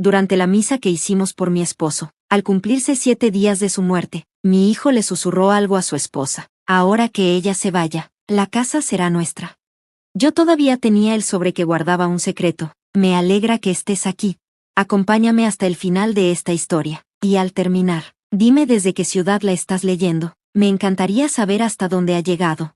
durante la misa que hicimos por mi esposo. Al cumplirse 7 días de su muerte, mi hijo le susurró algo a su esposa. Ahora que ella se vaya, la casa será nuestra. Yo todavía tenía el sobre que guardaba un secreto. Me alegra que estés aquí. Acompáñame hasta el final de esta historia. Y al terminar, dime desde qué ciudad la estás leyendo. Me encantaría saber hasta dónde ha llegado.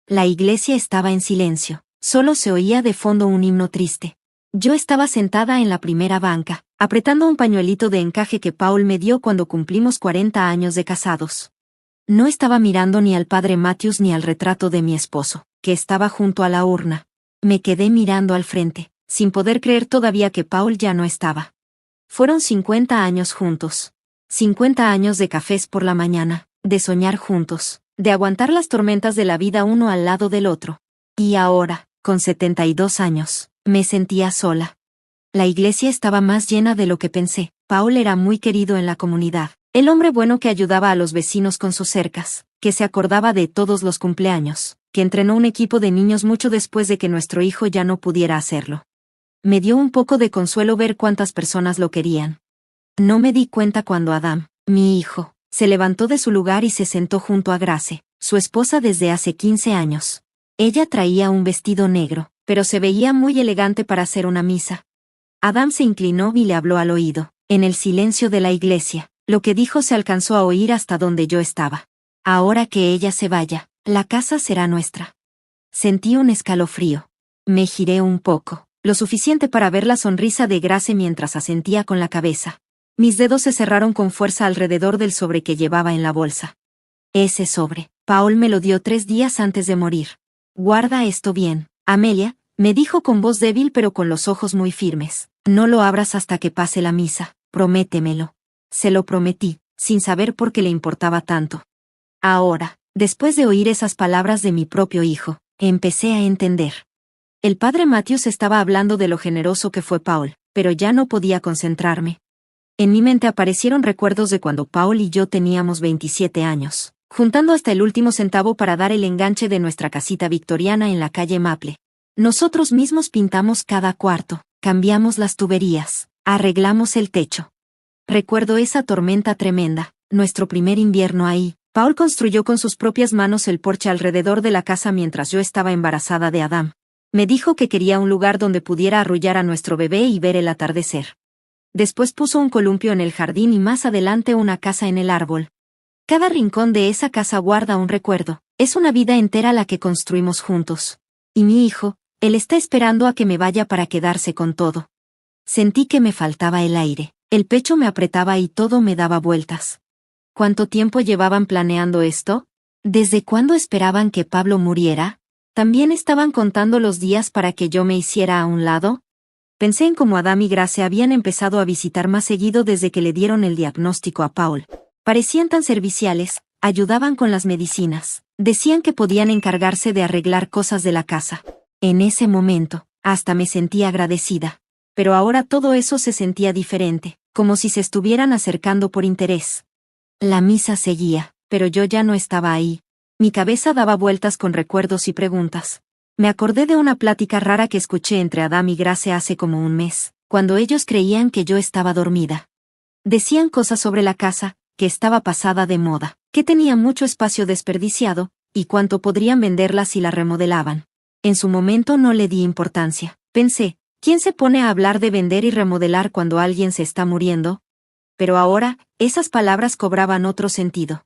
La iglesia estaba en silencio. Solo se oía de fondo un himno triste. Yo estaba sentada en la primera banca, apretando un pañuelito de encaje que Paul me dio cuando cumplimos 40 años de casados. No estaba mirando ni al padre Matthews ni al retrato de mi esposo, que estaba junto a la urna. Me quedé mirando al frente, sin poder creer todavía que Paul ya no estaba. Fueron 50 años juntos. 50 años de cafés por la mañana, de soñar juntos, de aguantar las tormentas de la vida uno al lado del otro. Y ahora, con 72 años, me sentía sola. La iglesia estaba más llena de lo que pensé. Paul era muy querido en la comunidad. El hombre bueno que ayudaba a los vecinos con sus cercas, que se acordaba de todos los cumpleaños, que entrenó un equipo de niños mucho después de que nuestro hijo ya no pudiera hacerlo. Me dio un poco de consuelo ver cuántas personas lo querían. No me di cuenta cuando Adam, mi hijo, se levantó de su lugar y se sentó junto a Grace, su esposa desde hace 15 años. Ella traía un vestido negro, pero se veía muy elegante para hacer una misa. Adam se inclinó y le habló al oído. En el silencio de la iglesia, lo que dijo se alcanzó a oír hasta donde yo estaba. Ahora que ella se vaya, la casa será nuestra. Sentí un escalofrío. Me giré un poco, lo suficiente para ver la sonrisa de Grace mientras asentía con la cabeza. Mis dedos se cerraron con fuerza alrededor del sobre que llevaba en la bolsa. Ese sobre, Paul me lo dio 3 días antes de morir. Guarda esto bien, Amelia, me dijo con voz débil pero con los ojos muy firmes. No lo abras hasta que pase la misa, prométemelo. Se lo prometí, sin saber por qué le importaba tanto. Ahora, después de oír esas palabras de mi propio hijo, empecé a entender. El padre Matthews estaba hablando de lo generoso que fue Paul, pero ya no podía concentrarme. En mi mente aparecieron recuerdos de cuando Paul y yo teníamos 27 años, juntando hasta el último centavo para dar el enganche de nuestra casita victoriana en la calle Maple. Nosotros mismos pintamos cada cuarto, cambiamos las tuberías, arreglamos el techo. Recuerdo esa tormenta tremenda, nuestro primer invierno ahí. Paul construyó con sus propias manos el porche alrededor de la casa mientras yo estaba embarazada de Adam. Me dijo que quería un lugar donde pudiera arrullar a nuestro bebé y ver el atardecer. Después puso un columpio en el jardín y más adelante una casa en el árbol. Cada rincón de esa casa guarda un recuerdo. Es una vida entera la que construimos juntos. Y mi hijo, él está esperando a que me vaya para quedarse con todo. Sentí que me faltaba el aire. El pecho me apretaba y todo me daba vueltas. ¿Cuánto tiempo llevaban planeando esto? ¿Desde cuándo esperaban que Pablo muriera? ¿También estaban contando los días para que yo me hiciera a un lado? Pensé en cómo Adam y Grace habían empezado a visitar más seguido desde que le dieron el diagnóstico a Paul. Parecían tan serviciales, ayudaban con las medicinas, decían que podían encargarse de arreglar cosas de la casa. En ese momento, hasta me sentí agradecida. Pero ahora todo eso se sentía diferente, como si se estuvieran acercando por interés. La misa seguía, pero yo ya no estaba ahí. Mi cabeza daba vueltas con recuerdos y preguntas. Me acordé de una plática rara que escuché entre Adam y Grace hace como un mes, cuando ellos creían que yo estaba dormida. Decían cosas sobre la casa, que estaba pasada de moda, que tenía mucho espacio desperdiciado, y cuánto podrían venderla si la remodelaban. En su momento no le di importancia. Pensé, ¿quién se pone a hablar de vender y remodelar cuando alguien se está muriendo? Pero ahora, esas palabras cobraban otro sentido.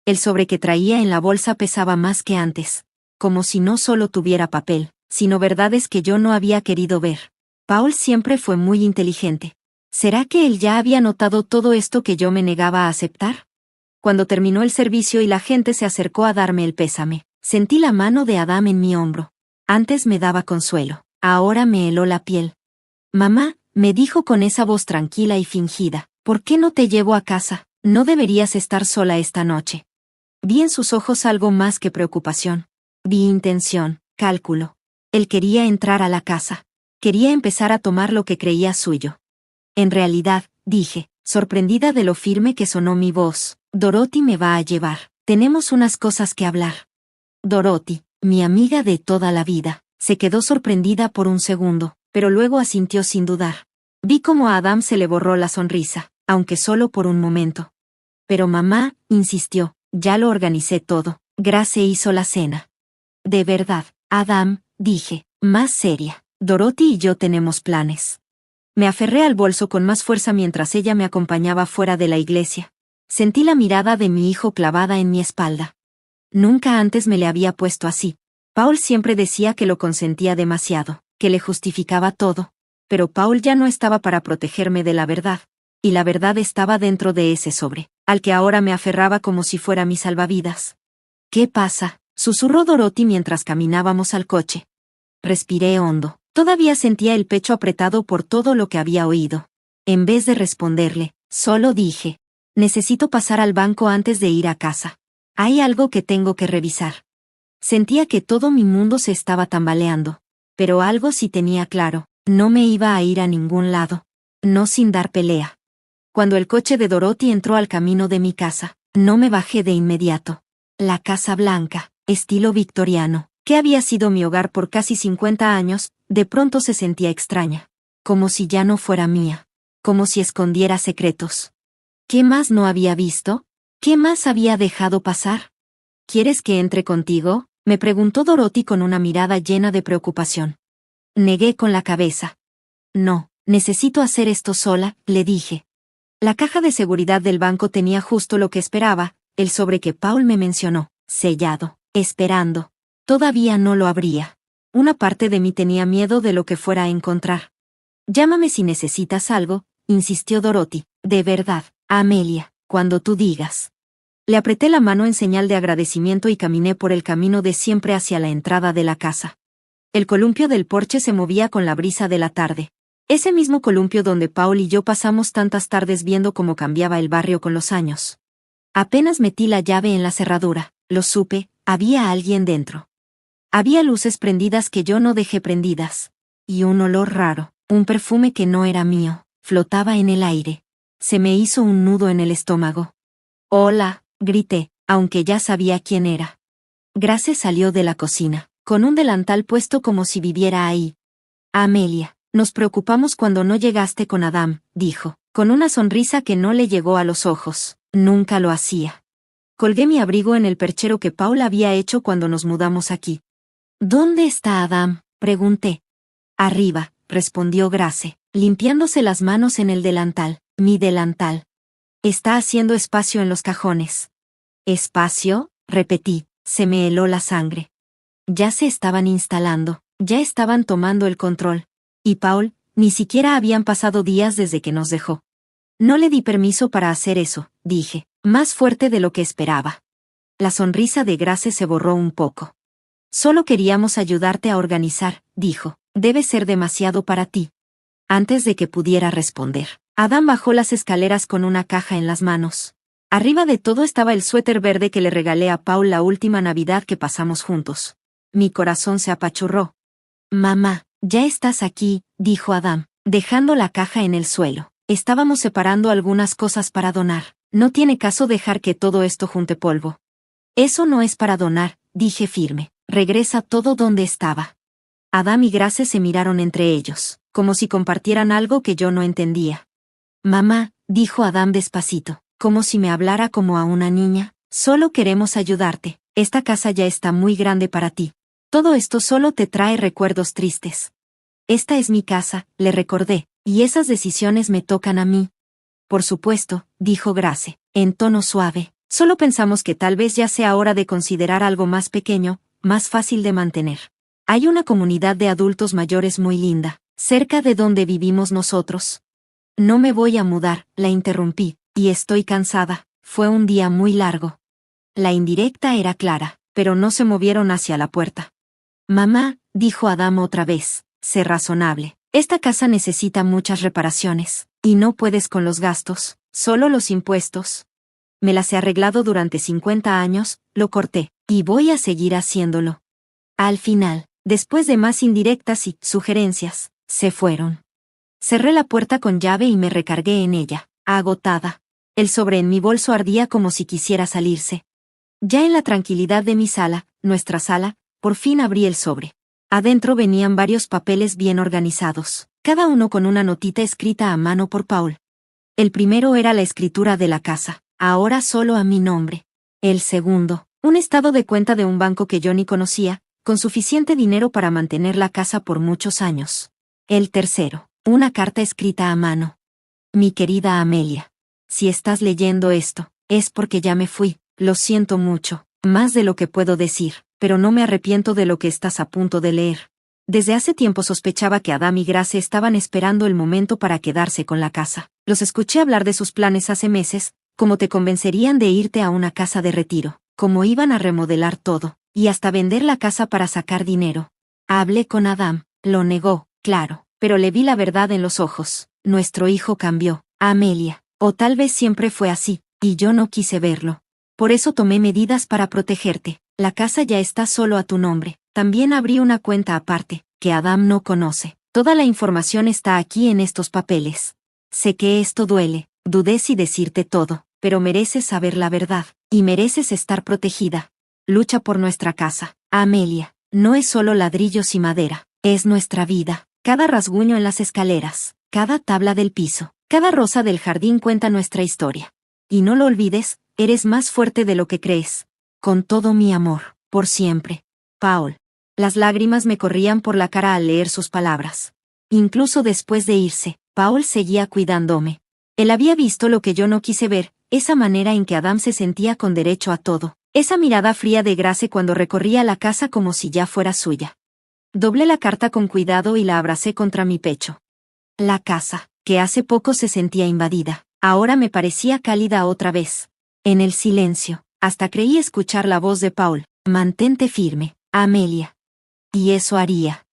El sobre que traía en la bolsa pesaba más que antes. Como si no solo tuviera papel, sino verdades que yo no había querido ver. Paul siempre fue muy inteligente. ¿Será que él ya había notado todo esto que yo me negaba a aceptar? Cuando terminó el servicio y la gente se acercó a darme el pésame, sentí la mano de Adam en mi hombro. Antes me daba consuelo, ahora me heló la piel. Mamá, me dijo con esa voz tranquila y fingida, ¿por qué no te llevo a casa? No deberías estar sola esta noche. Vi en sus ojos algo más que preocupación. Vi intención, cálculo. Él quería entrar a la casa. Quería empezar a tomar lo que creía suyo. En realidad, dije, sorprendida de lo firme que sonó mi voz, Dorothy me va a llevar. Tenemos unas cosas que hablar. Dorothy, mi amiga de toda la vida, se quedó sorprendida por un segundo, pero luego asintió sin dudar. Vi cómo a Adam se le borró la sonrisa, aunque solo por un momento. Pero mamá, insistió, ya lo organicé todo. Grace hizo la cena. De verdad, Adam, dije, más seria. Dorothy y yo tenemos planes. Me aferré al bolso con más fuerza mientras ella me acompañaba fuera de la iglesia. Sentí la mirada de mi hijo clavada en mi espalda. Nunca antes me le había puesto así. Paul siempre decía que lo consentía demasiado, que le justificaba todo. Pero Paul ya no estaba para protegerme de la verdad. Y la verdad estaba dentro de ese sobre, al que ahora me aferraba como si fuera mi salvavidas. ¿Qué pasa?, susurró Dorothy mientras caminábamos al coche. Respiré hondo. Todavía sentía el pecho apretado por todo lo que había oído. En vez de responderle, solo dije, necesito pasar al banco antes de ir a casa. Hay algo que tengo que revisar. Sentía que todo mi mundo se estaba tambaleando. Pero algo sí tenía claro, no me iba a ir a ningún lado. No sin dar pelea. Cuando el coche de Dorothy entró al camino de mi casa, no me bajé de inmediato. La Casa Blanca, estilo victoriano, que había sido mi hogar por casi 50 años, de pronto se sentía extraña. Como si ya no fuera mía. Como si escondiera secretos. ¿Qué más no había visto? ¿Qué más había dejado pasar? ¿Quieres que entre contigo?, me preguntó Dorothy con una mirada llena de preocupación. Negué con la cabeza. No, necesito hacer esto sola, le dije. La caja de seguridad del banco tenía justo lo que esperaba, el sobre que Paul me mencionó, sellado, esperando. Todavía no lo abría. Una parte de mí tenía miedo de lo que fuera a encontrar. Llámame si necesitas algo, insistió Dorothy. De verdad, Amelia, cuando tú digas. Le apreté la mano en señal de agradecimiento y caminé por el camino de siempre hacia la entrada de la casa. El columpio del porche se movía con la brisa de la tarde. Ese mismo columpio donde Paul y yo pasamos tantas tardes viendo cómo cambiaba el barrio con los años. Apenas metí la llave en la cerradura, lo supe, había alguien dentro. Había luces prendidas que yo no dejé prendidas. Y un olor raro, un perfume que no era mío, flotaba en el aire. Se me hizo un nudo en el estómago. Hola, grité, aunque ya sabía quién era. Grace salió de la cocina, con un delantal puesto como si viviera ahí. Amelia, nos preocupamos cuando no llegaste con Adam, dijo, con una sonrisa que no le llegó a los ojos. Nunca lo hacía. Colgué mi abrigo en el perchero que Paul había hecho cuando nos mudamos aquí. ¿Dónde está Adam?, pregunté. Arriba, respondió Grace, limpiándose las manos en el delantal. Mi delantal. Está haciendo espacio en los cajones. ¿Espacio?, repetí, se me heló la sangre. Ya se estaban instalando, ya estaban tomando el control. Y Paul, ni siquiera habían pasado días desde que nos dejó. No le di permiso para hacer eso, dije, más fuerte de lo que esperaba. La sonrisa de Grace se borró un poco. Solo queríamos ayudarte a organizar, dijo, debe ser demasiado para ti. Antes de que pudiera responder, Adam bajó las escaleras con una caja en las manos. Arriba de todo estaba el suéter verde que le regalé a Paul la última Navidad que pasamos juntos. Mi corazón se apachurró. Mamá, ya estás aquí, dijo Adam, dejando la caja en el suelo. Estábamos separando algunas cosas para donar. No tiene caso dejar que todo esto junte polvo. Eso no es para donar, dije firme. Regresa todo donde estaba. Adam y Grace se miraron entre ellos, como si compartieran algo que yo no entendía. Mamá, dijo Adam despacito, como si me hablara como a una niña, solo queremos ayudarte. Esta casa ya está muy grande para ti. Todo esto solo te trae recuerdos tristes. Esta es mi casa, le recordé, y esas decisiones me tocan a mí. Por supuesto, dijo Grace, en tono suave, solo pensamos que tal vez ya sea hora de considerar algo más pequeño, más fácil de mantener. Hay una comunidad de adultos mayores muy linda, cerca de donde vivimos nosotros. No me voy a mudar, la interrumpí, y estoy cansada, fue un día muy largo. La indirecta era clara, pero no se movieron hacia la puerta. Mamá, dijo Adam otra vez, sé razonable. Esta casa necesita muchas reparaciones, y no puedes con los gastos, solo los impuestos. Me las he arreglado durante 50 años, lo corté, y voy a seguir haciéndolo. Al final, después de más indirectas y sugerencias, se fueron. Cerré la puerta con llave y me recargué en ella, agotada. El sobre en mi bolso ardía como si quisiera salirse. Ya en la tranquilidad de mi sala, nuestra sala, por fin abrí el sobre. Adentro venían varios papeles bien organizados. cada uno con una notita escrita a mano por Paul. El primero era la escritura de la casa, ahora solo a mi nombre. El segundo, un estado de cuenta de un banco que yo ni conocía, con suficiente dinero para mantener la casa por muchos años. El tercero, una carta escrita a mano. Mi querida Amelia, si estás leyendo esto, es porque ya me fui, lo siento mucho, más de lo que puedo decir, pero no me arrepiento de lo que estás a punto de leer. Desde hace tiempo sospechaba que Adam y Grace estaban esperando el momento para quedarse con la casa. Los escuché hablar de sus planes hace meses, cómo te convencerían de irte a una casa de retiro, cómo iban a remodelar todo, y hasta vender la casa para sacar dinero. Hablé con Adam, lo negó, claro, pero le vi la verdad en los ojos. Nuestro hijo cambió, Amelia, o tal vez siempre fue así, y yo no quise verlo. Por eso tomé medidas para protegerte. La casa ya está solo a tu nombre. También abrí una cuenta aparte, que Adam no conoce. Toda la información está aquí en estos papeles. Sé que esto duele, dudé si decirte todo, pero mereces saber la verdad, y mereces estar protegida. Lucha por nuestra casa, Amelia. No es solo ladrillos y madera, es nuestra vida. Cada rasguño en las escaleras, cada tabla del piso, cada rosa del jardín cuenta nuestra historia. Y no lo olvides, eres más fuerte de lo que crees. Con todo mi amor, por siempre. Paul. Las lágrimas me corrían por la cara al leer sus palabras. Incluso después de irse, Paul seguía cuidándome. Él había visto lo que yo no quise ver, esa manera en que Adam se sentía con derecho a todo, esa mirada fría de Grace cuando recorría la casa como si ya fuera suya. Doblé la carta con cuidado y la abracé contra mi pecho. La casa, que hace poco se sentía invadida, ahora me parecía cálida otra vez. En el silencio, hasta creí escuchar la voz de Paul. Mantente firme, Amelia. Y eso haría.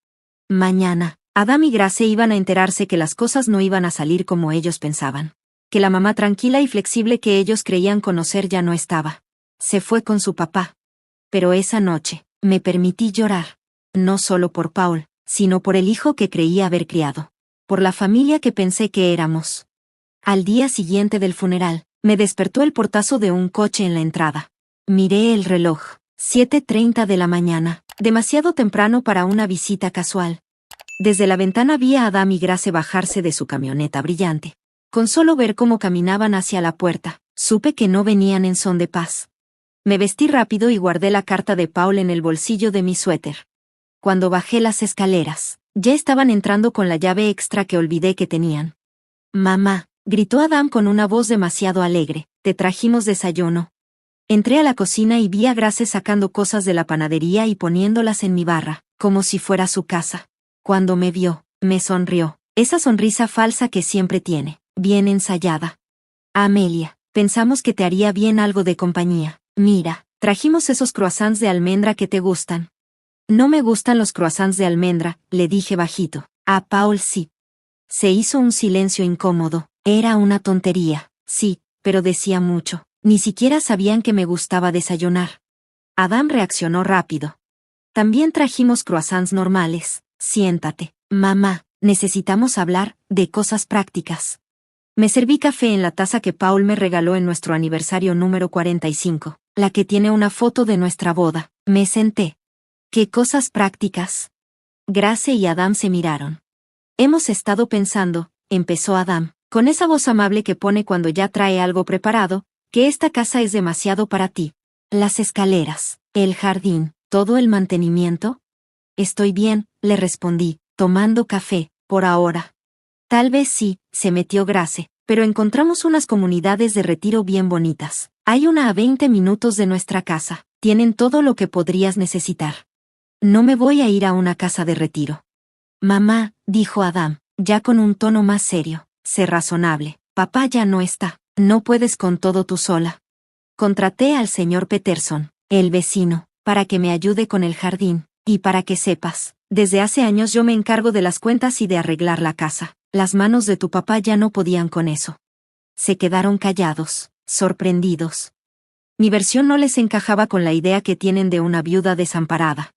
Mañana, Adam y Grace iban a enterarse que las cosas no iban a salir como ellos pensaban. Que la mamá tranquila y flexible que ellos creían conocer ya no estaba. Se fue con su papá. Pero esa noche, me permití llorar. No solo por Paul, sino por el hijo que creía haber criado. Por la familia que pensé que éramos. Al día siguiente del funeral, me despertó el portazo de un coche en la entrada. Miré el reloj. 7:30 de la mañana, demasiado temprano para una visita casual. Desde la ventana vi a Adam y Grace bajarse de su camioneta brillante. Con solo ver cómo caminaban hacia la puerta, supe que no venían en son de paz. Me vestí rápido y guardé la carta de Paul en el bolsillo de mi suéter. Cuando bajé las escaleras, ya estaban entrando con la llave extra que olvidé que tenían. «Mamá», gritó Adam con una voz demasiado alegre, «te trajimos desayuno». Entré a la cocina y vi a Grace sacando cosas de la panadería y poniéndolas en mi barra, como si fuera su casa. Cuando me vio, me sonrió, esa sonrisa falsa que siempre tiene, bien ensayada. Amelia, pensamos que te haría bien algo de compañía. Mira, trajimos esos croissants de almendra que te gustan. No me gustan los croissants de almendra, le dije bajito. A Paul sí. Se hizo un silencio incómodo, era una tontería, sí, pero decía mucho. Ni siquiera sabían que me gustaba desayunar. Adam reaccionó rápido. También trajimos croissants normales. Siéntate, mamá, necesitamos hablar de cosas prácticas. Me serví café en la taza que Paul me regaló en nuestro aniversario número 45, la que tiene una foto de nuestra boda. Me senté. ¿Qué cosas prácticas? Grace y Adam se miraron. Hemos estado pensando, empezó Adam, con esa voz amable que pone cuando ya trae algo preparado, que esta casa es demasiado para ti. Las escaleras, el jardín, todo el mantenimiento. Estoy bien, le respondí, tomando café, por ahora. Tal vez sí, se metió Grace, pero encontramos unas comunidades de retiro bien bonitas. Hay una a 20 minutos de nuestra casa, tienen todo lo que podrías necesitar. No me voy a ir a una casa de retiro. Mamá, dijo Adam, ya con un tono más serio, sé razonable, papá ya no está. No puedes con todo tú sola. Contraté al señor Peterson, el vecino, para que me ayude con el jardín, y para que sepas, desde hace años yo me encargo de las cuentas y de arreglar la casa. Las manos de tu papá ya no podían con eso. Se quedaron callados, sorprendidos. Mi versión no les encajaba con la idea que tienen de una viuda desamparada.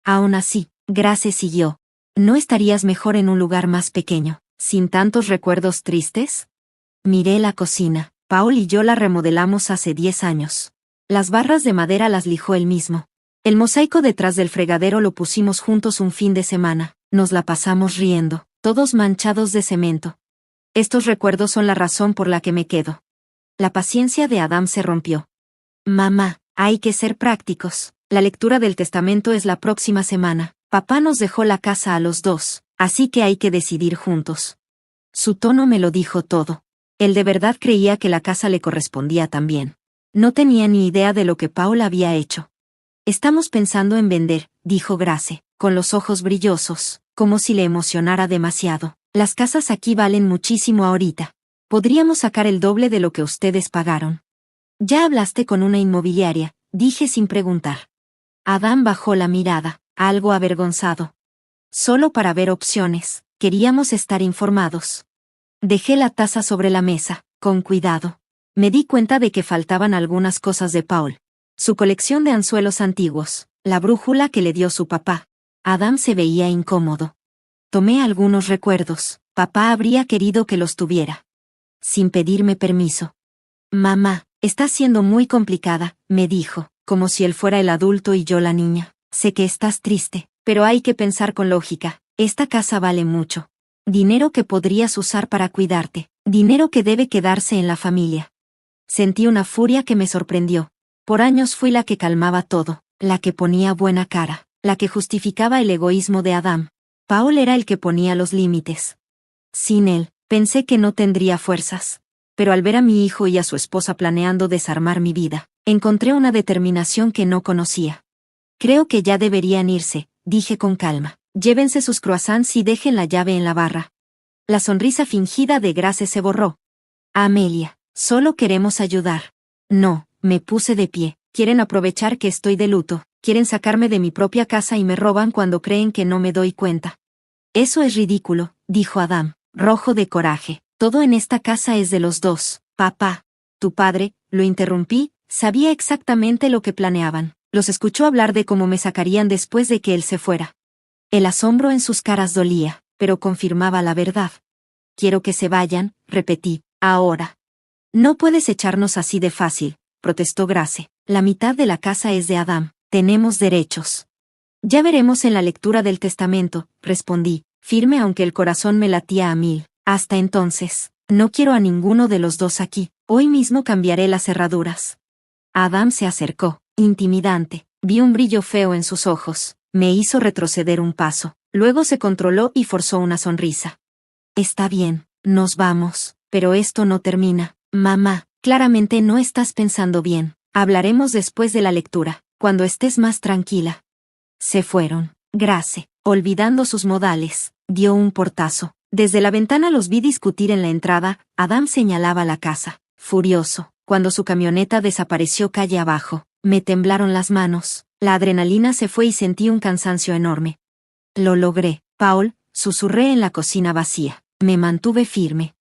Aún así, Grace siguió. ¿No estarías mejor en un lugar más pequeño, sin tantos recuerdos tristes? Miré la cocina. Paul y yo la remodelamos hace 10 años. Las barras de madera las lijó él mismo. El mosaico detrás del fregadero lo pusimos juntos un fin de semana. Nos la pasamos riendo, todos manchados de cemento. Estos recuerdos son la razón por la que me quedo. La paciencia de Adam se rompió. Mamá, hay que ser prácticos. La lectura del testamento es la próxima semana. Papá nos dejó la casa a los dos, así que hay que decidir juntos. Su tono me lo dijo todo. Él de verdad creía que la casa le correspondía también. No tenía ni idea de lo que Paul había hecho. Estamos pensando en vender, dijo Grace, con los ojos brillosos, como si le emocionara demasiado. Las casas aquí valen muchísimo ahorita. Podríamos sacar el doble de lo que ustedes pagaron. ¿Ya hablaste con una inmobiliaria?, dije sin preguntar. Adam bajó la mirada, algo avergonzado. Solo para ver opciones, queríamos estar informados. Dejé la taza sobre la mesa, con cuidado. Me di cuenta de que faltaban algunas cosas de Paul. Su colección de anzuelos antiguos, la brújula que le dio su papá. Adam se veía incómodo. Tomé algunos recuerdos, papá habría querido que los tuviera. Sin pedirme permiso. Mamá, está siendo muy complicada, me dijo, como si él fuera el adulto y yo la niña. Sé que estás triste, pero hay que pensar con lógica. Esta casa vale mucho. Dinero que podrías usar para cuidarte, dinero que debe quedarse en la familia. Sentí una furia que me sorprendió. Por años fui la que calmaba todo, la que ponía buena cara, la que justificaba el egoísmo de Adam. Paul era el que ponía los límites. Sin él, pensé que no tendría fuerzas. Pero al ver a mi hijo y a su esposa planeando desarmar mi vida, encontré una determinación que no conocía. Creo que ya deberían irse, dije con calma. Llévense sus croissants y dejen la llave en la barra. La sonrisa fingida de Grace se borró. Amelia, solo queremos ayudar. No, me puse de pie. Quieren aprovechar que estoy de luto, quieren sacarme de mi propia casa y me roban cuando creen que no me doy cuenta. Eso es ridículo, dijo Adam, rojo de coraje. Todo en esta casa es de los dos. Papá, tu padre, lo interrumpí, sabía exactamente lo que planeaban. Los escuchó hablar de cómo me sacarían después de que él se fuera. El asombro en sus caras dolía, pero confirmaba la verdad. Quiero que se vayan, repetí, ahora. No puedes echarnos así de fácil, protestó Grace. La mitad de la casa es de Adam, tenemos derechos. Ya veremos en la lectura del testamento, respondí, firme aunque el corazón me latía a mil. Hasta entonces, no quiero a ninguno de los dos aquí, hoy mismo cambiaré las cerraduras. Adam se acercó, intimidante, vi un brillo feo en sus ojos. Me hizo retroceder un paso, luego se controló y forzó una sonrisa. Está bien, nos vamos, pero esto no termina. Mamá, claramente no estás pensando bien. Hablaremos después de la lectura, cuando estés más tranquila. Se fueron. Grace, olvidando sus modales, dio un portazo. Desde la ventana los vi discutir en la entrada. Adam señalaba la casa, furioso. Cuando su camioneta desapareció calle abajo, me temblaron las manos. La adrenalina se fue y sentí un cansancio enorme. Lo logré, Paul, susurré en la cocina vacía. Me mantuve firme.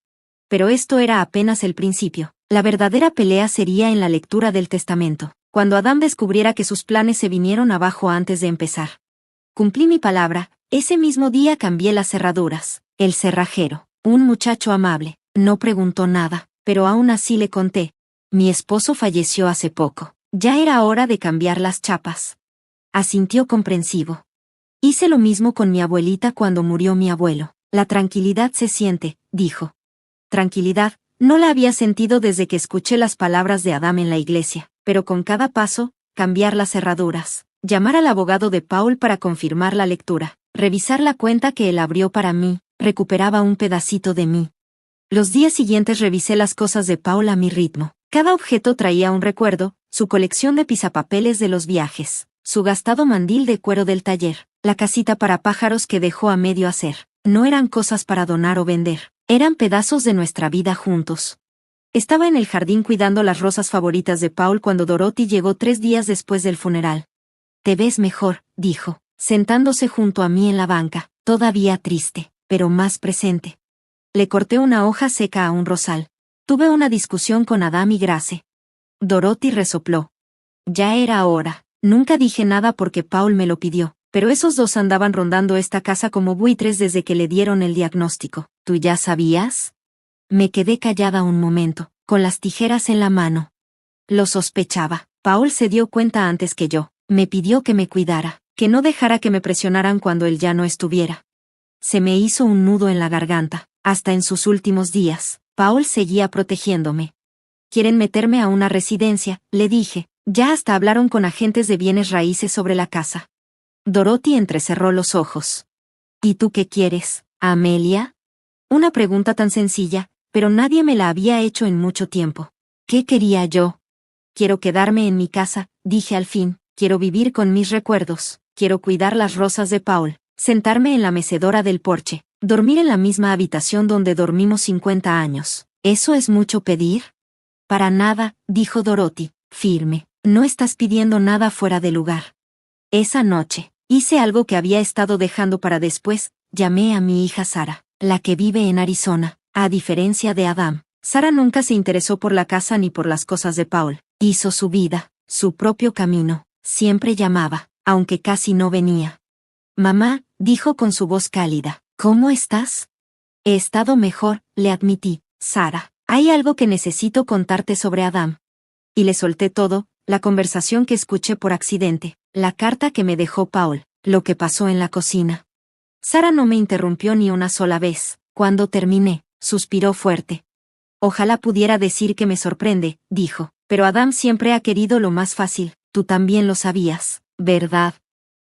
Pero esto era apenas el principio. La verdadera pelea sería en la lectura del testamento, cuando Adam descubriera que sus planes se vinieron abajo antes de empezar. Cumplí mi palabra, ese mismo día cambié las cerraduras. El cerrajero, un muchacho amable, no preguntó nada, pero aún así le conté. Mi esposo falleció hace poco. Ya era hora de cambiar las chapas. Asintió comprensivo. Hice lo mismo con mi abuelita cuando murió mi abuelo. La tranquilidad se siente, dijo. Tranquilidad, no la había sentido desde que escuché las palabras de Adam en la iglesia, pero con cada paso, cambiar las cerraduras, llamar al abogado de Paul para confirmar la lectura, revisar la cuenta que él abrió para mí, recuperaba un pedacito de mí. Los días siguientes revisé las cosas de Paul a mi ritmo. Cada objeto traía un recuerdo, su colección de pisapapeles de los viajes, su gastado mandil de cuero del taller, la casita para pájaros que dejó a medio hacer. No eran cosas para donar o vender, eran pedazos de nuestra vida juntos. Estaba en el jardín cuidando las rosas favoritas de Paul cuando Dorothy llegó 3 días después del funeral. Te ves mejor, dijo, sentándose junto a mí en la banca, todavía triste, pero más presente. Le corté una hoja seca a un rosal. Tuve una discusión con Adam y Grace. Dorothy resopló. Ya era hora. Nunca dije nada porque Paul me lo pidió, pero esos dos andaban rondando esta casa como buitres desde que le dieron el diagnóstico. ¿Tú ya sabías? Me quedé callada un momento, con las tijeras en la mano. Lo sospechaba. Paul se dio cuenta antes que yo. Me pidió que me cuidara, que no dejara que me presionaran cuando él ya no estuviera. Se me hizo un nudo en la garganta. Hasta en sus últimos días, Paul seguía protegiéndome. Quieren meterme a una residencia, le dije. Ya hasta hablaron con agentes de bienes raíces sobre la casa. Dorothy entrecerró los ojos. ¿Y tú qué quieres, Amelia? Una pregunta tan sencilla, pero nadie me la había hecho en mucho tiempo. ¿Qué quería yo? Quiero quedarme en mi casa, dije al fin. Quiero vivir con mis recuerdos. Quiero cuidar las rosas de Paul. Sentarme en la mecedora del porche. Dormir en la misma habitación donde dormimos 50 años. ¿Eso es mucho pedir? Para nada, dijo Dorothy, firme. No estás pidiendo nada fuera de lugar. Esa noche, hice algo que había estado dejando para después. Llamé a mi hija Sara, la que vive en Arizona. A diferencia de Adam, Sara nunca se interesó por la casa ni por las cosas de Paul. Hizo su vida, su propio camino. Siempre llamaba, aunque casi no venía. Mamá, dijo con su voz cálida, ¿cómo estás? He estado mejor, le admití. Sara, hay algo que necesito contarte sobre Adam. Y le solté todo, la conversación que escuché por accidente, la carta que me dejó Paul, lo que pasó en la cocina. Sara no me interrumpió ni una sola vez. Cuando terminé, suspiró fuerte. Ojalá pudiera decir que me sorprende, dijo, pero Adam siempre ha querido lo más fácil, tú también lo sabías, ¿verdad?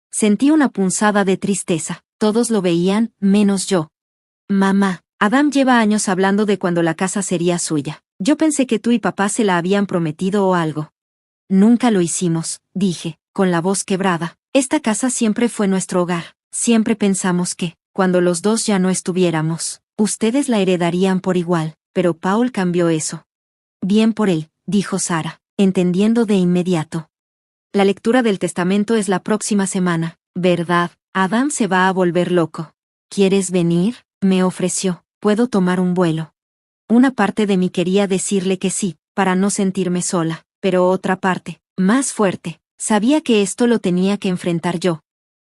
Sentí una punzada de tristeza, todos lo veían, menos yo. Mamá, Adam lleva años hablando de cuando la casa sería suya. Yo pensé que tú y papá se la habían prometido o algo. Nunca lo hicimos, dije, con la voz quebrada. Esta casa siempre fue nuestro hogar. Siempre pensamos que, cuando los dos ya no estuviéramos, ustedes la heredarían por igual, pero Paul cambió eso. Bien por él, dijo Sara, entendiendo de inmediato. La lectura del testamento es la próxima semana, ¿verdad? Adam se va a volver loco. ¿Quieres venir? Me ofreció. ¿Puedo tomar un vuelo? Una parte de mí quería decirle que sí, para no sentirme sola, pero otra parte, más fuerte, sabía que esto lo tenía que enfrentar yo.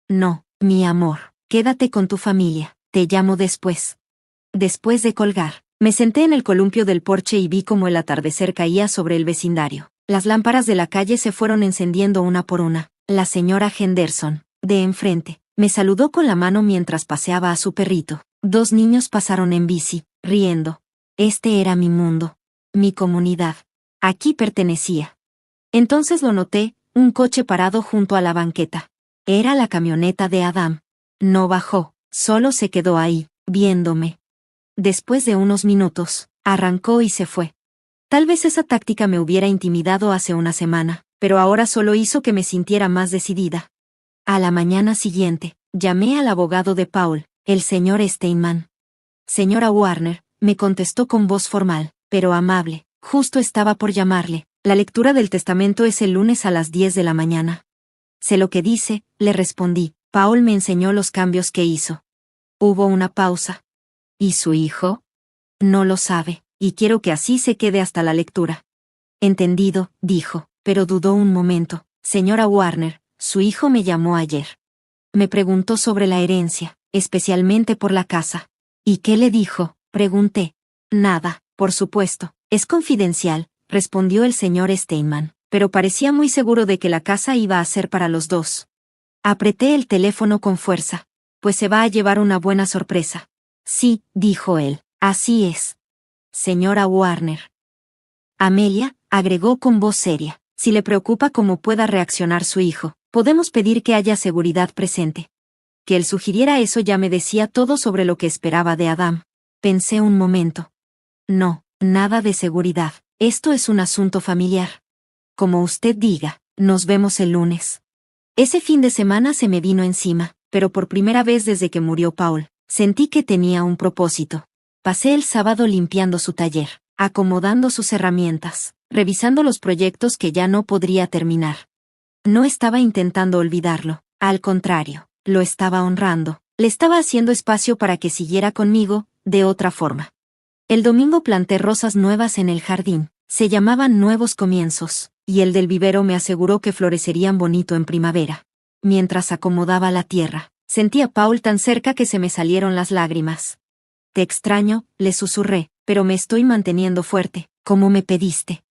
No, mi amor, quédate con tu familia, te llamo después. Después de colgar, me senté en el columpio del porche y vi cómo el atardecer caía sobre el vecindario. Las lámparas de la calle se fueron encendiendo una por una. La señora Henderson, de enfrente, me saludó con la mano mientras paseaba a su perrito. 2 niños pasaron en bici, riendo. Este era mi mundo. Mi comunidad. Aquí pertenecía. Entonces lo noté, un coche parado junto a la banqueta. Era la camioneta de Adam. No bajó, solo se quedó ahí, viéndome. Después de unos minutos, arrancó y se fue. Tal vez esa táctica me hubiera intimidado hace una semana, pero ahora solo hizo que me sintiera más decidida. A la mañana siguiente, llamé al abogado de Paul, el señor Steinman. Señora Warner, me contestó con voz formal, pero amable. Justo estaba por llamarle. La lectura del testamento es el lunes a las 10 de la mañana. Sé lo que dice, le respondí. Paul me enseñó los cambios que hizo. Hubo una pausa. ¿Y su hijo? No lo sabe, y quiero que así se quede hasta la lectura. Entendido, dijo, pero dudó un momento. Señora Warner, su hijo me llamó ayer. Me preguntó sobre la herencia, especialmente por la casa. ¿Y qué le dijo? Pregunté. Nada, por supuesto, es confidencial, respondió el señor Steinman, pero parecía muy seguro de que la casa iba a ser para los dos. Apreté el teléfono con fuerza. Pues se va a llevar una buena sorpresa. Sí, dijo él, así es. Señora Warner. Amelia, agregó con voz seria, si le preocupa cómo pueda reaccionar su hijo, podemos pedir que haya seguridad presente. Que él sugiriera eso ya me decía todo sobre lo que esperaba de Adam. Pensé un momento. No, nada de seguridad, esto es un asunto familiar. Como usted diga, nos vemos el lunes. Ese fin de semana se me vino encima, pero por primera vez desde que murió Paul, sentí que tenía un propósito. Pasé el sábado limpiando su taller, acomodando sus herramientas, revisando los proyectos que ya no podría terminar. No estaba intentando olvidarlo, al contrario, lo estaba honrando, le estaba haciendo espacio para que siguiera conmigo, de otra forma. El domingo planté rosas nuevas en el jardín, se llamaban Nuevos Comienzos, y el del vivero me aseguró que florecerían bonito en primavera. Mientras acomodaba la tierra, sentí a Paul tan cerca que se me salieron las lágrimas. Te extraño, le susurré, pero me estoy manteniendo fuerte, como me pediste.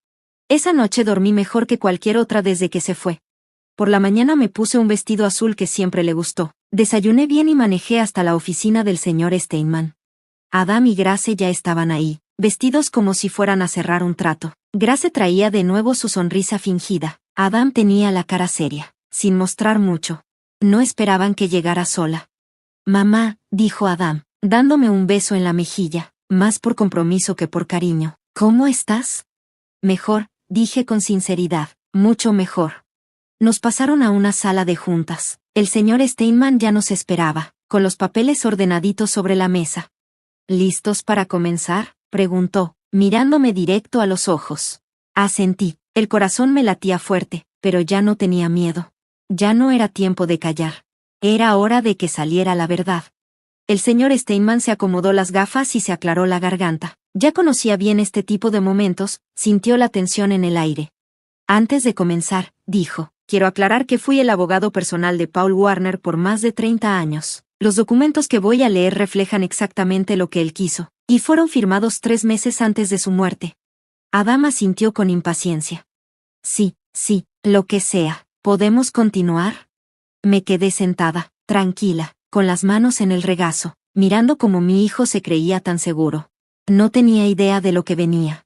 Esa noche dormí mejor que cualquier otra desde que se fue. Por la mañana me puse un vestido azul que siempre le gustó, Desayuné bien y manejé hasta la oficina del señor Steinman. Adam y Grace ya estaban ahí, vestidos como si fueran a cerrar un trato. Grace traía de nuevo su sonrisa fingida. Adam tenía la cara seria, sin mostrar mucho. No esperaban que llegara sola. Mamá, dijo Adam, dándome un beso en la mejilla, más por compromiso que por cariño. ¿Cómo estás? Mejor, dije con sinceridad, mucho mejor. Nos pasaron a una sala de juntas. El señor Steinman ya nos esperaba, con los papeles ordenaditos sobre la mesa. ¿Listos para comenzar?, preguntó, mirándome directo a los ojos. Asentí. El corazón me latía fuerte, pero ya no tenía miedo. Ya no era tiempo de callar. Era hora de que saliera la verdad. El señor Steinman se acomodó las gafas y se aclaró la garganta. Ya conocía bien este tipo de momentos, sintió la tensión en el aire. Antes de comenzar, dijo, quiero aclarar que fui el abogado personal de Paul Warner por más de 30 años. Los documentos que voy a leer reflejan exactamente lo que él quiso, y fueron firmados 3 meses antes de su muerte. Adam asintió con impaciencia. Sí, lo que sea. ¿Podemos continuar? Me quedé sentada, tranquila, con las manos en el regazo, mirando como mi hijo se creía tan seguro. No tenía idea de lo que venía.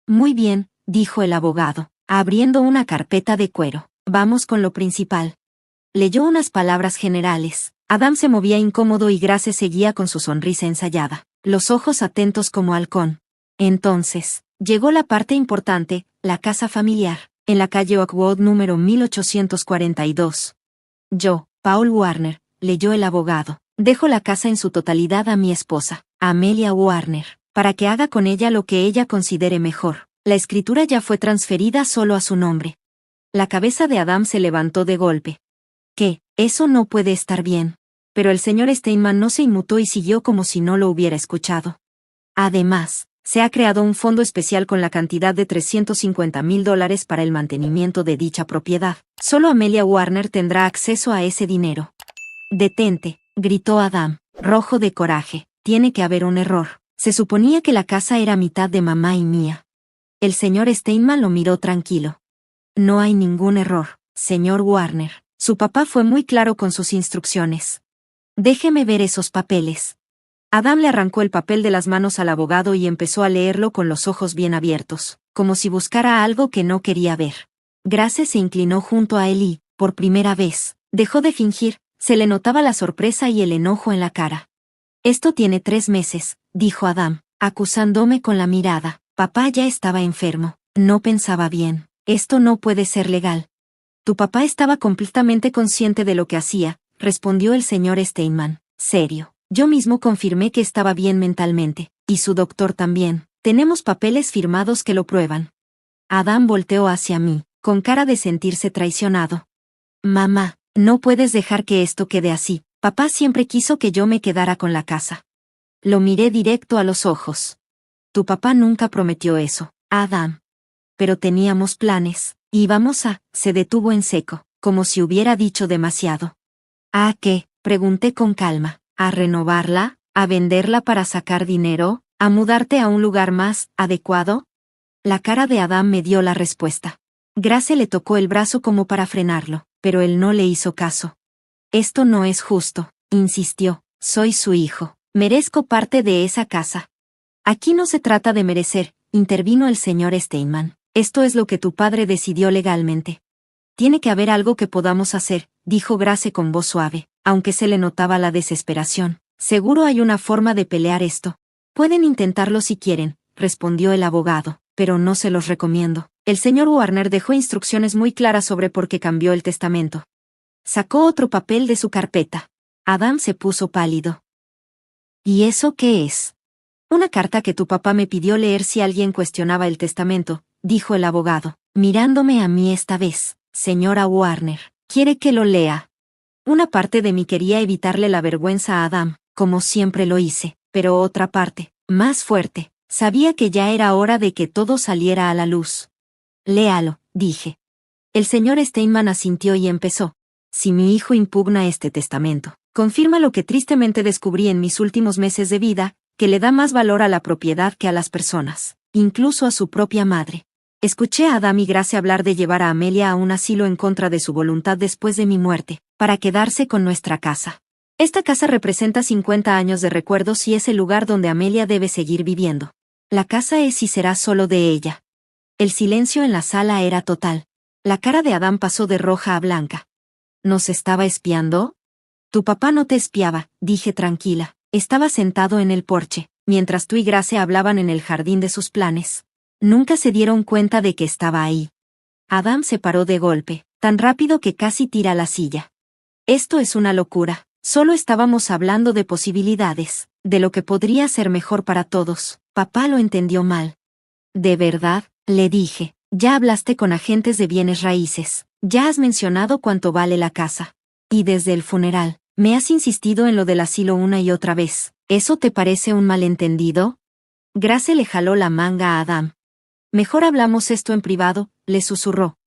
Muy bien, dijo el abogado, abriendo una carpeta de cuero. Vamos con lo principal. Leyó unas palabras generales. Adam se movía incómodo y Grace seguía con su sonrisa ensayada, los ojos atentos como halcón. Entonces, llegó la parte importante, la casa familiar, en la calle Oakwood número 1842. Yo, Paul Warner, leyó el abogado, dejo la casa en su totalidad a mi esposa, Amelia Warner, para que haga con ella lo que ella considere mejor. La escritura ya fue transferida solo a su nombre. La cabeza de Adam se levantó de golpe. ¿Qué? Eso no puede estar bien. Pero el señor Steinman no se inmutó y siguió como si no lo hubiera escuchado. Además, se ha creado un fondo especial con la cantidad de $350,000 para el mantenimiento de dicha propiedad. Solo Amelia Warner tendrá acceso a ese dinero. Detente, gritó Adam, rojo de coraje. Tiene que haber un error. Se suponía que la casa era mitad de mamá y mía. El señor Steinman lo miró tranquilo. No hay ningún error, señor Warner. Su papá fue muy claro con sus instrucciones. Déjeme ver esos papeles. Adam le arrancó el papel de las manos al abogado y empezó a leerlo con los ojos bien abiertos, como si buscara algo que no quería ver. Grace se inclinó junto a él y, por primera vez, dejó de fingir, se le notaba la sorpresa y el enojo en la cara. Esto tiene 3 meses, dijo Adam, acusándome con la mirada. Papá ya estaba enfermo, no pensaba bien. Esto no puede ser legal. Tu papá estaba completamente consciente de lo que hacía, respondió el señor Steinman, serio. Yo mismo confirmé que estaba bien mentalmente, y su doctor también. Tenemos papeles firmados que lo prueban. Adam volteó hacia mí, con cara de sentirse traicionado. Mamá, no puedes dejar que esto quede así. Papá siempre quiso que yo me quedara con la casa. Lo miré directo a los ojos. Tu papá nunca prometió eso, Adam. Pero teníamos planes. Se detuvo en seco, como si hubiera dicho demasiado. ¿A qué? Pregunté con calma. ¿A renovarla? ¿A venderla para sacar dinero? ¿A mudarte a un lugar más adecuado? La cara de Adam me dio la respuesta. Grace le tocó el brazo como para frenarlo, pero él no le hizo caso. Esto no es justo, insistió. Soy su hijo. Merezco parte de esa casa. Aquí no se trata de merecer, intervino el señor Steinman. Esto es lo que tu padre decidió legalmente. Tiene que haber algo que podamos hacer, dijo Grace con voz suave, aunque se le notaba la desesperación. Seguro hay una forma de pelear esto. Pueden intentarlo si quieren, respondió el abogado, pero no se los recomiendo. El señor Warner dejó instrucciones muy claras sobre por qué cambió el testamento. Sacó otro papel de su carpeta. Adam se puso pálido. ¿Y eso qué es? Una carta que tu papá me pidió leer si alguien cuestionaba el testamento, dijo el abogado, mirándome a mí esta vez. Señora Warner, ¿quiere que lo lea? Una parte de mí quería evitarle la vergüenza a Adam, como siempre lo hice, pero otra parte, más fuerte, sabía que ya era hora de que todo saliera a la luz. Léalo, dije. El señor Steinman asintió y empezó. Si mi hijo impugna este testamento, confirma lo que tristemente descubrí en mis últimos meses de vida, que le da más valor a la propiedad que a las personas, incluso a su propia madre. Escuché a Adam y Grace hablar de llevar a Amelia a un asilo en contra de su voluntad después de mi muerte, para quedarse con nuestra casa. Esta casa representa 50 años de recuerdos y es el lugar donde Amelia debe seguir viviendo. La casa es y será solo de ella. El silencio en la sala era total. La cara de Adam pasó de roja a blanca. ¿Nos estaba espiando? Tu papá no te espiaba, dije tranquila. Estaba sentado en el porche, mientras tú y Grace hablaban en el jardín de sus planes. Nunca se dieron cuenta de que estaba ahí. Adam se paró de golpe, tan rápido que casi tira la silla. Esto es una locura. Solo estábamos hablando de posibilidades, de lo que podría ser mejor para todos. Papá lo entendió mal. ¿De verdad? Le dije. Ya hablaste con agentes de bienes raíces. Ya has mencionado cuánto vale la casa. Y desde el funeral, me has insistido en lo del asilo una y otra vez. ¿Eso te parece un malentendido? Grace le jaló la manga a Adam. Mejor hablamos esto en privado, le susurró.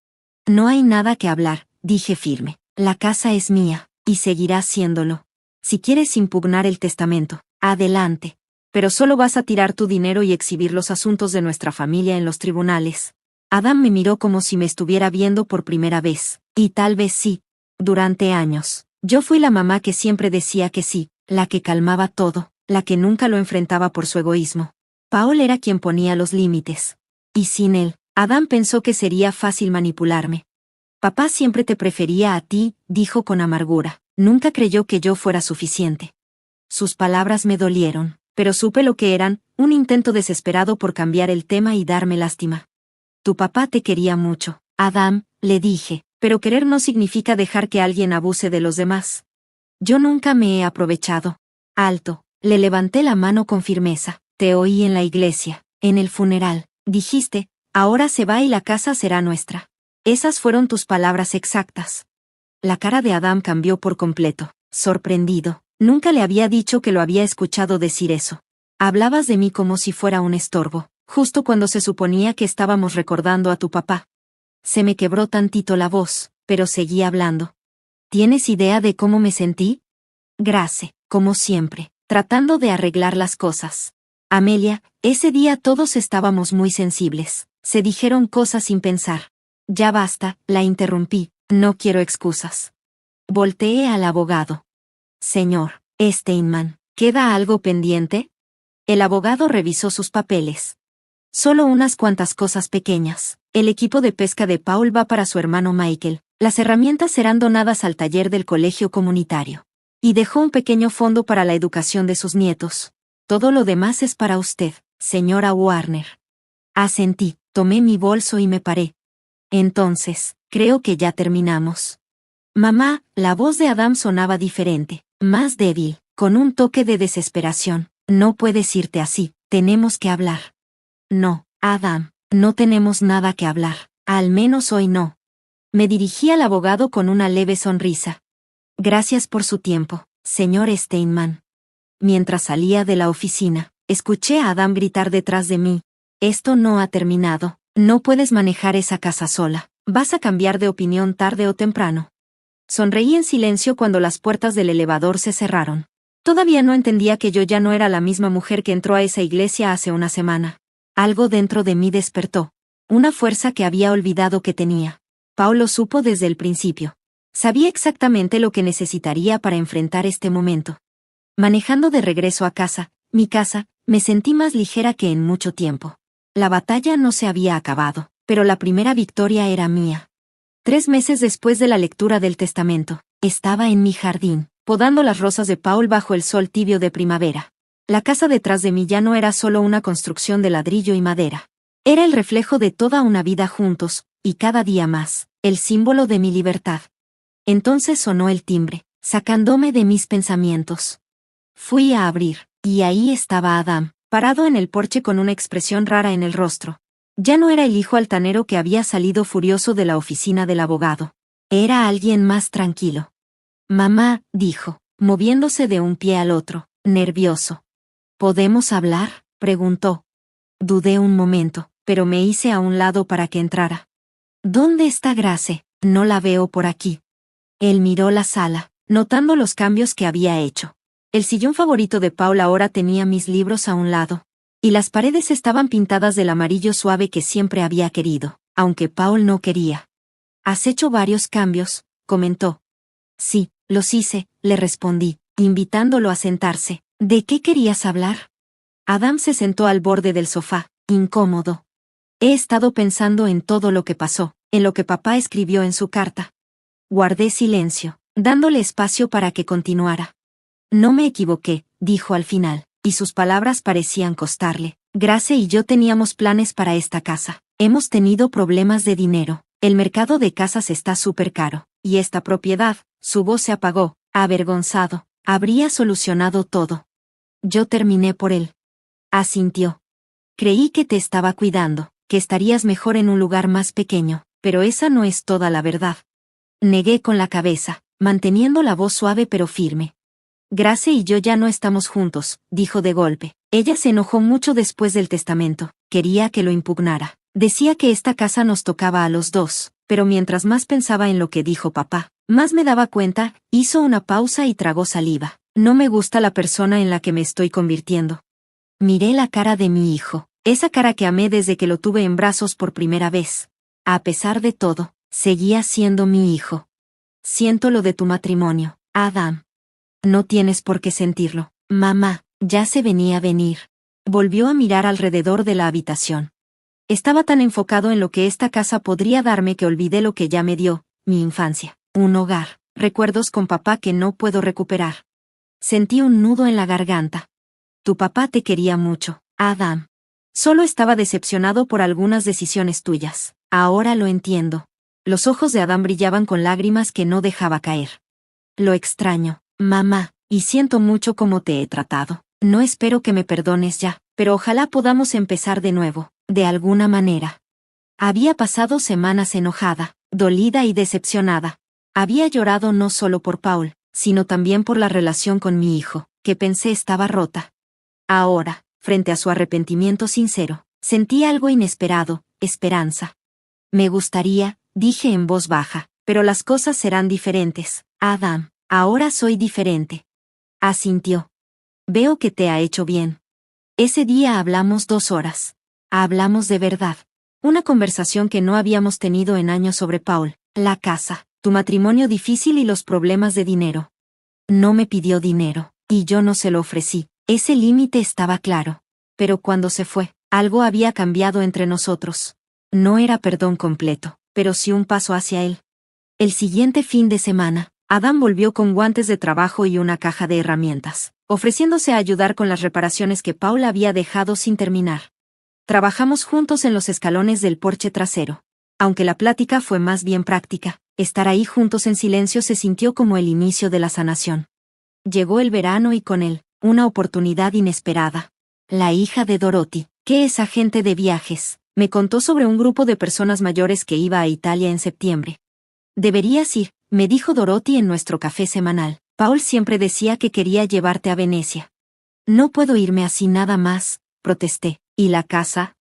No hay nada que hablar, dije firme. La casa es mía, y seguirá siéndolo. Si quieres impugnar el testamento, adelante. Pero solo vas a tirar tu dinero y exhibir los asuntos de nuestra familia en los tribunales. Adam me miró como si me estuviera viendo por primera vez. Y tal vez sí. Durante años, yo fui la mamá que siempre decía que sí, la que calmaba todo, la que nunca lo enfrentaba por su egoísmo. Paul era quien ponía los límites. Y sin él, Adam pensó que sería fácil manipularme. Papá siempre te prefería a ti, dijo con amargura. Nunca creyó que yo fuera suficiente. Sus palabras me dolieron, pero supe lo que eran, un intento desesperado por cambiar el tema y darme lástima. Tu papá te quería mucho, Adam, le dije, pero querer no significa dejar que alguien abuse de los demás. Yo nunca me he aprovechado. Alto, le levanté la mano con firmeza. Te oí en la iglesia, en el funeral. Dijiste, ahora se va y la casa será nuestra. Esas fueron tus palabras exactas. La cara de Adam cambió por completo, sorprendido. Nunca le había dicho que lo había escuchado decir eso. Hablabas de mí como si fuera un estorbo, justo cuando se suponía que estábamos recordando a tu papá. Se me quebró tantito la voz, pero seguí hablando. ¿Tienes idea de cómo me sentí? Grace, como siempre, tratando de arreglar las cosas. Amelia, ese día todos estábamos muy sensibles. Se dijeron cosas sin pensar. Ya basta, la interrumpí, no quiero excusas. Volteé al abogado. Señor Steinman, ¿queda algo pendiente? El abogado revisó sus papeles. Solo unas cuantas cosas pequeñas. El equipo de pesca de Paul va para su hermano Michael. Las herramientas serán donadas al taller del colegio comunitario. Y dejó un pequeño fondo para la educación de sus nietos. Todo lo demás es para usted, señora Warner. Asentí, tomé mi bolso y me paré. Entonces, creo que ya terminamos. Mamá, la voz de Adam sonaba diferente, más débil, con un toque de desesperación. No puedes irte así, tenemos que hablar. No, Adam, no tenemos nada que hablar, al menos hoy no. Me dirigí al abogado con una leve sonrisa. Gracias por su tiempo, señor Steinman. Mientras salía de la oficina, escuché a Adam gritar detrás de mí. Esto no ha terminado, no puedes manejar esa casa sola, vas a cambiar de opinión tarde o temprano. Sonreí en silencio cuando las puertas del elevador se cerraron. Todavía no entendía que yo ya no era la misma mujer que entró a esa iglesia hace una semana. Algo dentro de mí despertó. Una fuerza que había olvidado que tenía. Paul lo supo desde el principio. Sabía exactamente lo que necesitaría para enfrentar este momento. Manejando de regreso a casa, mi casa, me sentí más ligera que en mucho tiempo. La batalla no se había acabado, pero la primera victoria era mía. 3 meses después de la lectura del testamento, estaba en mi jardín, podando las rosas de Paul bajo el sol tibio de primavera. La casa detrás de mí ya no era solo una construcción de ladrillo y madera. Era el reflejo de toda una vida juntos, y cada día más, el símbolo de mi libertad. Entonces sonó el timbre, sacándome de mis pensamientos. Fui a abrir, y ahí estaba Adam, parado en el porche con una expresión rara en el rostro. Ya no era el hijo altanero que había salido furioso de la oficina del abogado. Era alguien más tranquilo. Mamá, dijo, moviéndose de un pie al otro, nervioso. ¿Podemos hablar?, preguntó. Dudé un momento, pero me hice a un lado para que entrara. ¿Dónde está Grace? No la veo por aquí. Él miró la sala, notando los cambios que había hecho. El sillón favorito de Paul ahora tenía mis libros a un lado. Y las paredes estaban pintadas del amarillo suave que siempre había querido, aunque Paul no quería. ¿Has hecho varios cambios?, comentó. Sí, los hice, le respondí, invitándolo a sentarse. ¿De qué querías hablar? Adam se sentó al borde del sofá, incómodo. He estado pensando en todo lo que pasó, en lo que papá escribió en su carta. Guardé silencio, dándole espacio para que continuara. No me equivoqué, dijo al final, y sus palabras parecían costarle. Grace y yo teníamos planes para esta casa. Hemos tenido problemas de dinero. El mercado de casas está súper caro. Y esta propiedad, su voz se apagó, avergonzado, habría solucionado todo. Yo terminé por él. Asintió. Creí que te estaba cuidando, que estarías mejor en un lugar más pequeño, pero esa no es toda la verdad. Negué con la cabeza, manteniendo la voz suave pero firme. Grace y yo ya no estamos juntos, dijo de golpe. Ella se enojó mucho después del testamento, quería que lo impugnara. Decía que esta casa nos tocaba a los dos, pero mientras más pensaba en lo que dijo papá, más me daba cuenta. Hizo una pausa y tragó saliva. No me gusta la persona en la que me estoy convirtiendo. Miré la cara de mi hijo, esa cara que amé desde que lo tuve en brazos por primera vez. A pesar de todo, seguía siendo mi hijo. Siento lo de tu matrimonio, Adam. No tienes por qué sentirlo, mamá, ya se venía a venir. Volvió a mirar alrededor de la habitación. Estaba tan enfocado en lo que esta casa podría darme que olvidé lo que ya me dio, mi infancia, un hogar, recuerdos con papá que no puedo recuperar. Sentí un nudo en la garganta. Tu papá te quería mucho, Adam. Solo estaba decepcionado por algunas decisiones tuyas. Ahora lo entiendo. Los ojos de Adam brillaban con lágrimas que no dejaba caer. Lo extraño, mamá, y siento mucho cómo te he tratado. No espero que me perdones ya, pero ojalá podamos empezar de nuevo, de alguna manera. Había pasado semanas enojada, dolida y decepcionada. Había llorado no solo por Paul, sino también por la relación con mi hijo, que pensé estaba rota. Ahora, frente a su arrepentimiento sincero, sentí algo inesperado, esperanza. Me gustaría, dije en voz baja, pero las cosas serán diferentes, Adam, ahora soy diferente. Asintió. Veo que te ha hecho bien. Ese día hablamos 2 horas. Hablamos de verdad. Una conversación que no habíamos tenido en años sobre Paul, la casa, tu matrimonio difícil y los problemas de dinero. No me pidió dinero, y yo no se lo ofrecí. Ese límite estaba claro. Pero cuando se fue, algo había cambiado entre nosotros. No era perdón completo, pero sí un paso hacia él. El siguiente fin de semana, Adam volvió con guantes de trabajo y una caja de herramientas, ofreciéndose a ayudar con las reparaciones que Paul había dejado sin terminar. Trabajamos juntos en los escalones del porche trasero. Aunque la plática fue más bien práctica, estar ahí juntos en silencio se sintió como el inicio de la sanación. Llegó el verano y con él, una oportunidad inesperada. La hija de Dorothy, que es agente de viajes, me contó sobre un grupo de personas mayores que iba a Italia en septiembre. Deberías ir, me dijo Dorothy en nuestro café semanal. Paul siempre decía que quería llevarte a Venecia. No puedo irme así nada más, protesté. ¿Y la casa?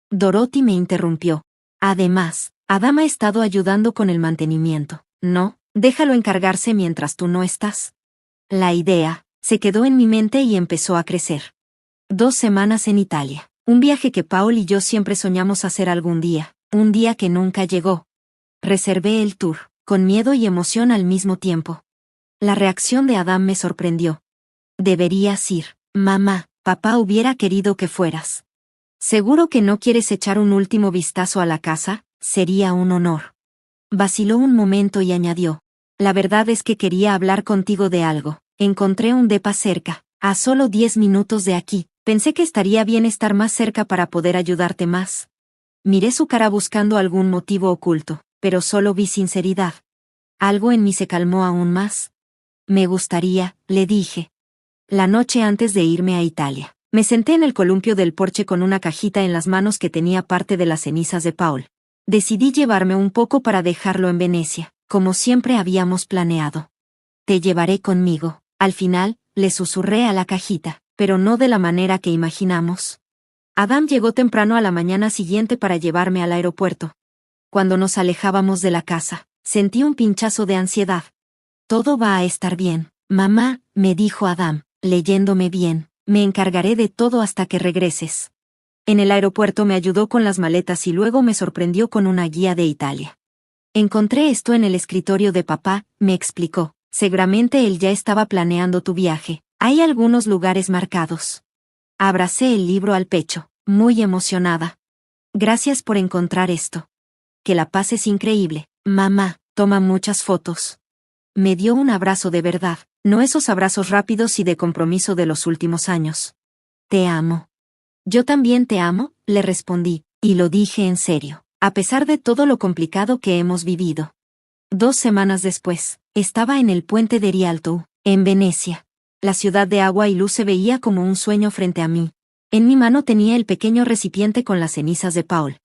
Dorothy me interrumpió. Además, Adam ha estado ayudando con el mantenimiento. No, déjalo encargarse mientras tú no estás. La idea se quedó en mi mente y empezó a crecer. 2 semanas en Italia. Un viaje que Paul y yo siempre soñamos hacer algún día. Un día que nunca llegó. Reservé el tour, con miedo y emoción al mismo tiempo. La reacción de Adam me sorprendió. Deberías ir, mamá, papá hubiera querido que fueras. ¿Seguro que no quieres echar un último vistazo a la casa? Sería un honor. Vaciló un momento y añadió. La verdad es que quería hablar contigo de algo. Encontré un depa cerca, a solo 10 minutos de aquí. Pensé que estaría bien estar más cerca para poder ayudarte más. Miré su cara buscando algún motivo oculto, pero solo vi sinceridad. Algo en mí se calmó aún más. Me gustaría, le dije. La noche antes de irme a Italia, me senté en el columpio del porche con una cajita en las manos que tenía parte de las cenizas de Paul. Decidí llevarme un poco para dejarlo en Venecia, como siempre habíamos planeado. Te llevaré conmigo. Al final, le susurré a la cajita, pero no de la manera que imaginamos. Adam llegó temprano a la mañana siguiente para llevarme al aeropuerto. Cuando nos alejábamos de la casa, sentí un pinchazo de ansiedad. Todo va a estar bien, mamá, me dijo Adam, leyéndome bien. Me encargaré de todo hasta que regreses. En el aeropuerto me ayudó con las maletas y luego me sorprendió con una guía de Italia. Encontré esto en el escritorio de papá, me explicó. Seguramente él ya estaba planeando tu viaje. Hay algunos lugares marcados. Abracé el libro al pecho, muy emocionada. Gracias por encontrar esto. Que la paz es increíble. Mamá, toma muchas fotos. Me dio un abrazo de verdad, no esos abrazos rápidos y de compromiso de los últimos años. Te amo. Yo también te amo, le respondí, y lo dije en serio, a pesar de todo lo complicado que hemos vivido. 2 semanas después, estaba en el puente de Rialto, en Venecia. La ciudad de agua y luz se veía como un sueño frente a mí. En mi mano tenía el pequeño recipiente con las cenizas de Paul.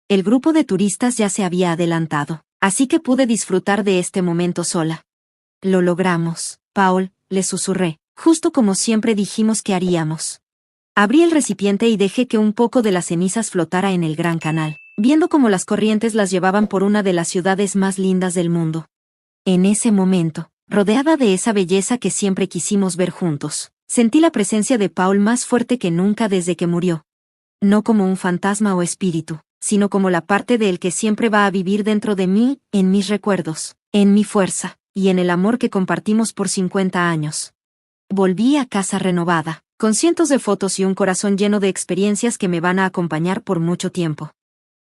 El grupo de turistas ya se había adelantado, así que pude disfrutar de este momento sola. Lo logramos, Paul, le susurré, justo como siempre dijimos que haríamos. Abrí el recipiente y dejé que un poco de las cenizas flotara en el gran canal, viendo cómo las corrientes las llevaban por una de las ciudades más lindas del mundo. En ese momento, rodeada de esa belleza que siempre quisimos ver juntos, sentí la presencia de Paul más fuerte que nunca desde que murió. No como un fantasma o espíritu, sino como la parte de él que siempre va a vivir dentro de mí, en mis recuerdos, en mi fuerza, y en el amor que compartimos por 50 años. Volví a casa renovada, con cientos de fotos y un corazón lleno de experiencias que me van a acompañar por mucho tiempo.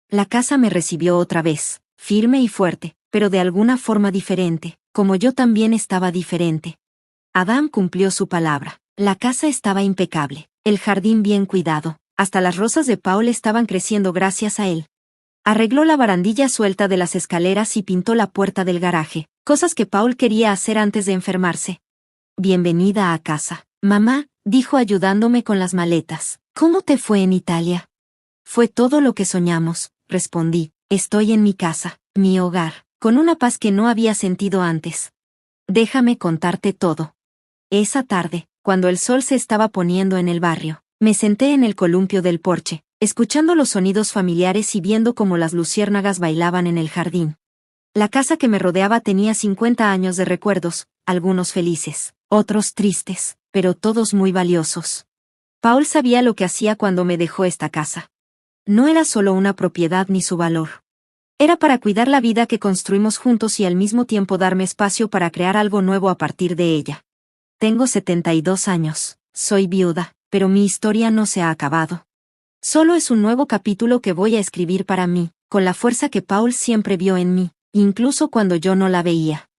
La casa me recibió otra vez, firme y fuerte, pero de alguna forma diferente, como yo también estaba diferente. Adam cumplió su palabra. La casa estaba impecable, el jardín bien cuidado, hasta las rosas de Paul estaban creciendo gracias a él. Arregló la barandilla suelta de las escaleras y pintó la puerta del garaje, cosas que Paul quería hacer antes de enfermarse. Bienvenida a casa, mamá, dijo ayudándome con las maletas. ¿Cómo te fue en Italia? Fue todo lo que soñamos, respondí. Estoy en mi casa, mi hogar, con una paz que no había sentido antes. Déjame contarte todo. Esa tarde, cuando el sol se estaba poniendo en el barrio, me senté en el columpio del porche, escuchando los sonidos familiares y viendo cómo las luciérnagas bailaban en el jardín. La casa que me rodeaba tenía 50 años de recuerdos, algunos felices, otros tristes, pero todos muy valiosos. Paul sabía lo que hacía cuando me dejó esta casa. No era solo una propiedad ni su valor. Era para cuidar la vida que construimos juntos y al mismo tiempo darme espacio para crear algo nuevo a partir de ella. Tengo 72 años, soy viuda, pero mi historia no se ha acabado. Solo es un nuevo capítulo que voy a escribir para mí, con la fuerza que Paul siempre vio en mí, incluso cuando yo no la veía.